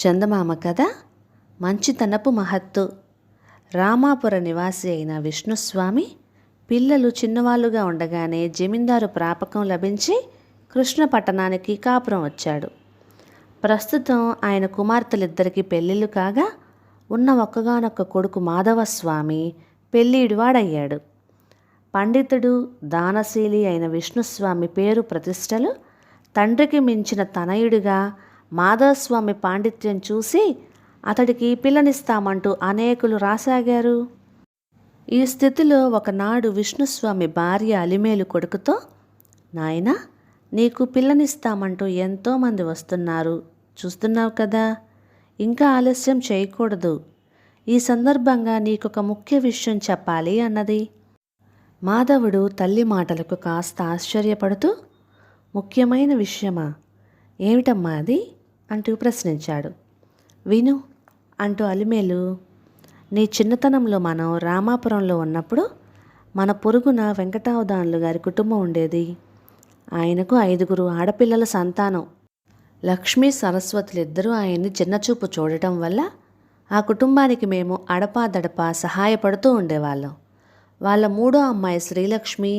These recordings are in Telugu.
చందమామ కథ మంచితనపు మహత్తు. రామాపుర నివాసి అయిన విష్ణుస్వామి పిల్లలు చిన్నవాళ్ళుగా ఉండగానే జమీందారు ప్రాపకం లభించి కృష్ణపట్టణానికి కాపురం వచ్చాడు. ప్రస్తుతం ఆయన కుమార్తెలిద్దరికీ పెళ్ళిళ్ళు కాగా ఉన్న ఒక్కగానొక్క కొడుకు మాధవస్వామి పెళ్ళిడివాడయ్యాడు. పండితుడు దానశీలి అయిన విష్ణుస్వామి పేరు ప్రతిష్టలు తండ్రికి మించిన తనయుడిగా మాధవస్వామి పాండిత్యం చూసి అతడికి పిల్లనిస్తామంటూ అనేకులు రాసాగారు. ఈ స్థితిలో ఒకనాడు విష్ణుస్వామి భార్య అలిమేలు కొడుకుతో, నాయనా, నీకు పిల్లనిస్తామంటూ ఎంతోమంది వస్తున్నారు, చూస్తున్నావు కదా, ఇంకా ఆలస్యం చేయకూడదు. ఈ సందర్భంగా నీకొక ముఖ్య విషయం చెప్పాలి అన్నది. మాధవుడు తల్లి మాటలకు కాస్త ఆశ్చర్యపడుతూ, ముఖ్యమైన విషయమా, ఏమిటమ్మా అది అంటూ ప్రశ్నించాడు. విను అంటూ అలిమేలు, నీ చిన్నతనంలో మనం రామాపురంలో ఉన్నప్పుడు మన పొరుగున వెంకటావధానులు గారి కుటుంబం ఉండేది. ఆయనకు 5 ఆడపిల్లల సంతానం. లక్ష్మీ సరస్వతులిద్దరూ ఆయన్ని చిన్నచూపు చూడటం వల్ల ఆ కుటుంబానికి మేము అడపాదడపా సహాయపడుతూ ఉండేవాళ్ళం. వాళ్ళ 3వ అమ్మాయి శ్రీలక్ష్మి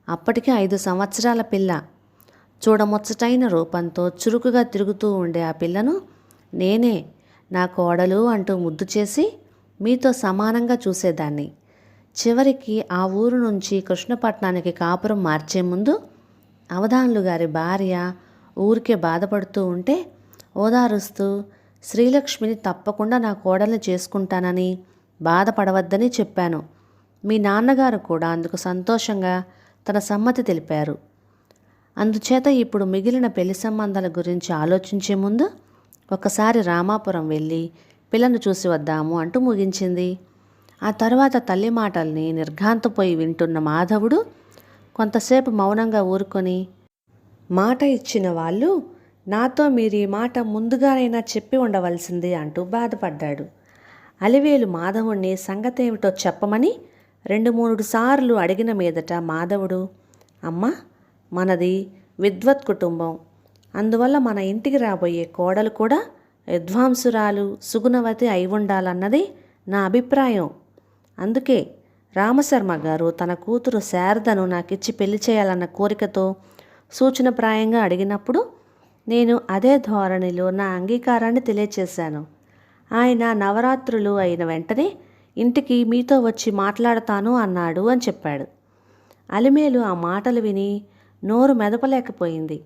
అప్పటికి 5 సంవత్సరాల పిల్ల. చూడముచ్చటైన రూపంతో చురుకుగా తిరుగుతూ ఉండే ఆ పిల్లను నేనే నా కోడలు అంటూ ముద్దు చేసి మీతో సమానంగా చూసేదాన్ని. చివరికి ఆ ఊరు నుంచి కృష్ణపట్నానికి కాపురం మార్చే ముందు అవధానులు గారి భార్య ఊరికే బాధపడుతూ ఉంటే ఓదారుస్తూ శ్రీలక్ష్మిని తప్పకుండా నా కోడల్ని చేసుకుంటానని బాధపడవద్దని చెప్పాను. మీ నాన్నగారు కూడా అందుకు సంతోషంగా తన సమ్మతి తెలిపారు. అందుచేత ఇప్పుడు మిగిలిన పెళ్లి సంబంధాల గురించి ఆలోచించే ముందు ఒకసారి రామాపురం వెళ్ళి పిల్లను చూసి వద్దాము అంటూ ముగించింది. ఆ తర్వాత తల్లి మాటల్ని నిర్ఘాంతపోయి వింటున్న మాధవుడు కొంతసేపు మౌనంగా ఊరుకొని, మాట ఇచ్చిన వాళ్ళు నాతో మీరు ఈ మాట ముందుగానైనా చెప్పి ఉండవలసింది అంటూ బాధపడ్డాడు. అలివేలు మాధవుణ్ణి సంగతేమిటో చెప్పమని 2-3 సార్లు అడిగిన మీదట మాధవుడు, అమ్మా, మనది విద్వత్ కుటుంబం, అందువల్ల మన ఇంటికి రాబోయే కోడలు కూడా విద్వాంసురాలు సుగుణవతి అయి ఉండాలన్నది నా అభిప్రాయం. అందుకే రామశర్మ గారు తన కూతురు శారదను నాకిచ్చి పెళ్లి చేయాలన్న కోరికతో సూచనప్రాయంగా అడిగినప్పుడు నేను అదే ధోరణిలో నా అంగీకారాన్ని తెలియచేశాను. ఆయన నవరాత్రులు అయిన వెంటనే ఇంటికి మీతో వచ్చి మాట్లాడతాను అన్నాడు అని చెప్పాడు. అలిమేలు ఆ మాటలు విని నోరు మెదపలేకపోయింది.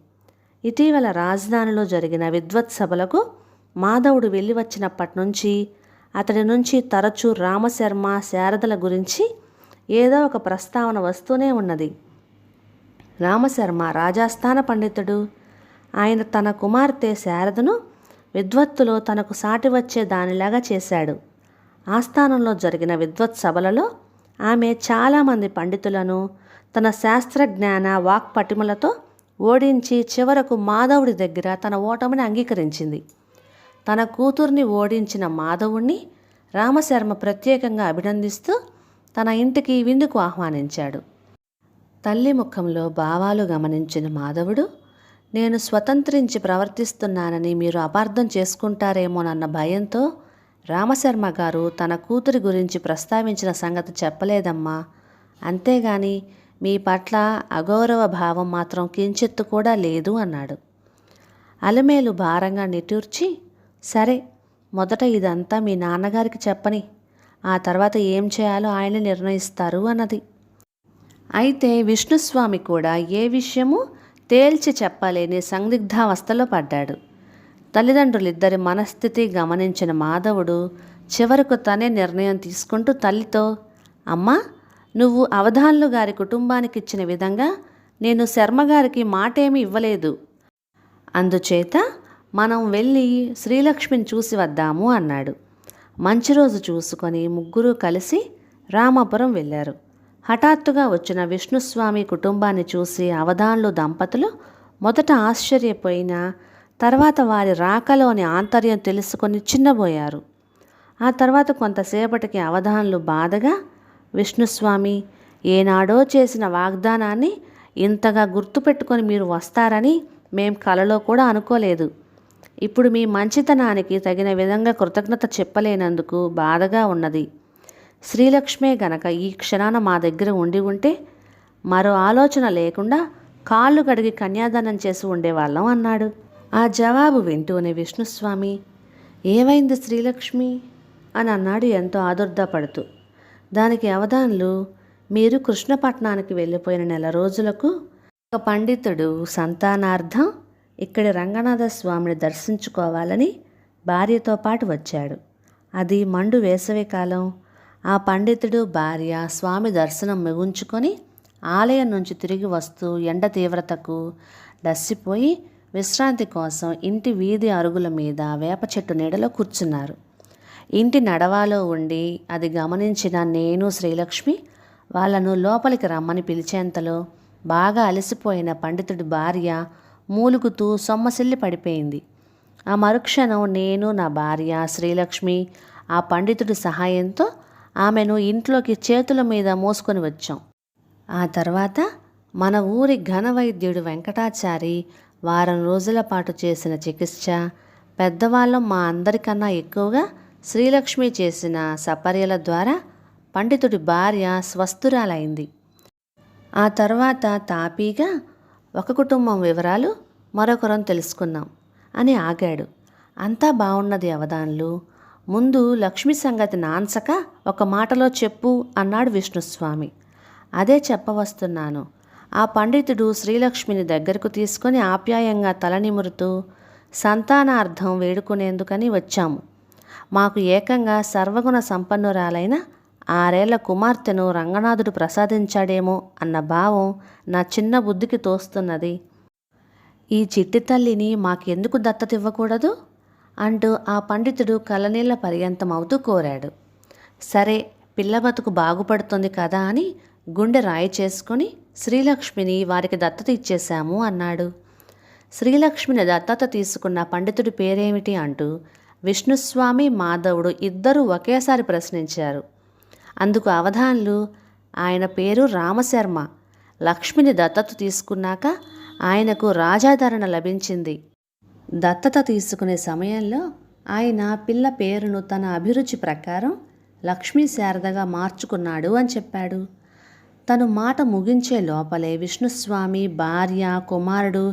ఇటీవల రాజధానిలో జరిగిన విద్వత్ సభలకు మాధవుడు వెళ్ళి వచ్చినప్పటి నుంచి అతడి నుంచి తరచూ రామశర్మ శారదల గురించి ఏదో ఒక ప్రస్తావన వస్తూనే ఉన్నది. రామశర్మ రాజాస్థాన పండితుడు. ఆయన తన కుమార్తె శారదను విద్వత్తులో తనకు సాటి వచ్చే దానిలాగా చేశాడు. ఆస్థానంలో జరిగిన విద్వత్ సభలలో ఆమె చాలామంది పండితులను తన శాస్త్రజ్ఞాన వాక్పటిమలతో ఓడించి చివరకు మాధవుడి దగ్గర తన ఓటమిని అంగీకరించింది. తన కూతుర్ని ఓడించిన మాధవుణ్ణి రామశర్మ ప్రత్యేకంగా అభినందిస్తూ తన ఇంటికి విందుకు ఆహ్వానించాడు. తల్లి ముఖంలో భావాలు గమనించిన మాధవుడు, నేను స్వతంత్రించి ప్రవర్తిస్తున్నానని మీరు అపార్థం చేసుకుంటారేమోనన్న భయంతో రామశర్మ గారు తన కూతురి గురించి ప్రస్తావించిన సంగతి చెప్పలేదమ్మా. అంతేగాని మీ పట్ల అగౌరవ భావం మాత్రం కించెత్తు కూడా లేదు అన్నాడు. అలమేలు భారంగా నిట్టూర్చి, సరే, మొదట ఇదంతా మీ నాన్నగారికి చెప్పని, ఆ తర్వాత ఏం చేయాలో ఆయన నిర్ణయిస్తారు అన్నది. అయితే విష్ణుస్వామి కూడా ఏ విషయమూ తేల్చి చెప్పలేని సందిగ్ధావస్థలో పడ్డాడు. తల్లిదండ్రులిద్దరి మనస్థితి గమనించిన మాధవుడు చివరకు తనే నిర్ణయం తీసుకుంటూ తల్లితో, అమ్మా, నువ్వు అవధానులు గారి కుటుంబానికి ఇచ్చిన విధంగా నేను శర్మగారికి మాటేమీ ఇవ్వలేదు. అందుచేత మనం వెళ్ళి శ్రీలక్ష్మిని చూసి వద్దాము అన్నాడు. మంచి రోజు చూసుకొని ముగ్గురు కలిసి రామాపురం వెళ్ళారు. హఠాత్తుగా వచ్చిన విష్ణుస్వామి కుటుంబాన్ని చూసి అవధానులు దంపతులు మొదట ఆశ్చర్యపోయినా తర్వాత వారి రాకలోని ఆంతర్యం తెలుసుకొని చిన్నబోయారు. ఆ తర్వాత కొంతసేపటికి అవధానులు బాధగా, విష్ణుస్వామి, ఏనాడో చేసిన వాగ్దానాన్ని ఇంతగా గుర్తుపెట్టుకొని మీరు వస్తారని మేం కలలో కూడా అనుకోలేదు. ఇప్పుడు మీ మంచితనానికి తగిన విధంగా కృతజ్ఞత చెప్పలేనందుకు బాధగా ఉన్నది. శ్రీలక్ష్మే గనక ఈ క్షణాన మా దగ్గర ఉండి ఉంటే మరో ఆలోచన లేకుండా కాళ్ళు కడిగి కన్యాదానం చేసి ఉండేవాళ్ళం అన్నాడు. ఆ జవాబు వింటూనే విష్ణుస్వామి, ఏమైంది శ్రీలక్ష్మి అని అన్నాడు ఎంతో ఆదుర్దాపడుతూ. దానికి అవధాన్లు, మీరు కృష్ణపట్నానికి వెళ్ళిపోయిన నెల రోజులకు ఒక పండితుడు సంతానార్థం ఇక్కడి రంగనాథ స్వామిని దర్శించుకోవాలని భార్యతో పాటు వచ్చాడు. అది మండు వేసవికాలం. ఆ పండితుడు భార్య స్వామి దర్శనం ముగించుకొని ఆలయం నుంచి తిరిగి వస్తూ ఎండ తీవ్రతకు డస్సిపోయి విశ్రాంతి కోసం ఇంటి వీధి అరుగుల మీద వేప చెట్టు నీడలో కూర్చున్నారు. ఇంటి నడవాలో ఉండి అది గమనించిన నేను శ్రీలక్ష్మి వాళ్ళను లోపలికి రమ్మని పిలిచేంతలో బాగా అలసిపోయిన పండితుడి భార్య మూలుగుతూ సొమ్మసిల్లి పడిపోయింది. ఆ మరుక్షణం నేను, నా భార్య శ్రీలక్ష్మి ఆ పండితుడి సహాయంతో ఆమెను ఇంట్లోకి చేతుల మీద మోసుకొని వచ్చాం. ఆ తర్వాత మన ఊరి ఘన వైద్యుడు వెంకటాచారి వారం రోజుల పాటు చేసిన చికిత్స, పెద్దవాళ్ళం మా అందరికన్నా ఎక్కువగా శ్రీలక్ష్మి చేసిన సపర్యల ద్వారా పండితుడి భార్య స్వస్థురాలైంది. ఆ తర్వాత తాపీగా ఒక కుటుంబం వివరాలు మరొకరం తెలుసుకున్నాం అని ఆగాడు. అంతా బాగున్నది అవధాన్లు. ముందు లక్ష్మి సంగతి నాన్సక ఒక మాటలో చెప్పు అన్నాడు విష్ణుస్వామి. అదే చెప్పవస్తున్నాను. ఆ పండితుడు శ్రీలక్ష్మిని దగ్గరకు తీసుకొని ఆప్యాయంగా తలనిమురుతూ సంతానార్థం వేడుకునేందుకని వచ్చాము. మాకు ఏకంగా సర్వగుణ సంపన్నురాలైన 6 ఏళ్ల కుమార్తెను రంగనాథుడు ప్రసాదించాడేమో అన్న భావం నా చిన్న బుద్ధికి తోస్తున్నది. ఈ చిట్టి తల్లిని మాకెందుకు దత్తతివ్వకూడదు అంటూ ఆ పండితుడు కళ్ళనీళ్ల పర్యంతం అవుతూ కోరాడు. సరే, పిల్ల బతుకు బాగుపడుతుంది కదా అని గుండె రాయి చేసుకొని శ్రీలక్ష్మిని వారికి దత్తత ఇచ్చేశాము అన్నాడు. శ్రీలక్ష్మిని దత్తత తీసుకున్న పండితుడి పేరేమిటి అంటూ విష్ణుస్వామి, మాధవుడు ఇద్దరూ ఒకేసారి ప్రశ్నించారు. అందుకు అవధాన్లు, ఆయన పేరు రామశర్మ. లక్ష్మిని దత్తత తీసుకున్నాక ఆయనకు రాజాదరణ లభించింది. దత్తత తీసుకునే సమయంలో ఆయన పిల్ల పేరును తన అభిరుచి ప్రకారం లక్ష్మీ శారదగా మార్చుకున్నాడు అని చెప్పాడు. తను మాట ముగించే లోపలే విష్ణుస్వామి భార్య, కుమారుడు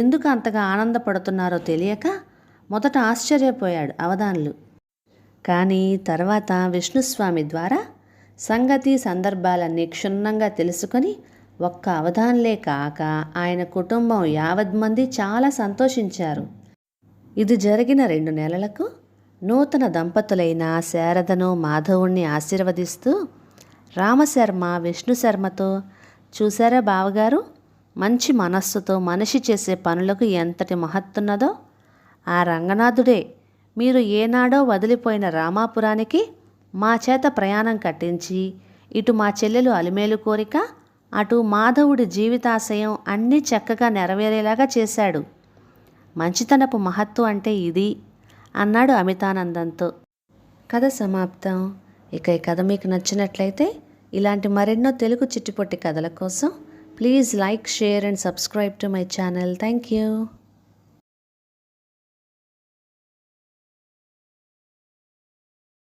ఎందుకు అంతగా ఆనందపడుతున్నారో తెలియక మొదట ఆశ్చర్యపోయాడు అవధాన్లు. కానీ తర్వాత విష్ణుస్వామి ద్వారా సంగతి సందర్భాలన్నీ క్షుణ్ణంగా తెలుసుకొని ఒక్క అవధాన్లే కాక ఆయన కుటుంబం 50 మంది చాలా సంతోషించారు. ఇది జరిగిన 2 నెలలకు నూతన దంపతులైన శారదను, మాధవుణ్ణి ఆశీర్వదిస్తూ రామశర్మ విష్ణుశర్మతో, చూశారా బావగారు, మంచి మనస్సుతో మనిషి చేసే పనులకు ఎంతటి మహత్తున్నదో. ఆ రంగనాథుడే మీరు ఏనాడో వదిలిపోయిన రామాపురానికి మా చేత ప్రయాణం కట్టించి ఇటు మా చెల్లెలు అలిమేలు కోరిక, అటు మాధవుడి జీవితాశయం అన్నీ చక్కగా నెరవేరేలాగా చేశాడు. మంచితనపు మహత్తు అంటే ఇది అన్నాడు అమితానందంతో. కథ సమాప్తం. ఇక ఈ కథ మీకు నచ్చినట్లయితే ఇలాంటి మరెన్నో తెలుగు చిట్టిపొట్టి కథల కోసం please like, share and subscribe to my channel. Thank you.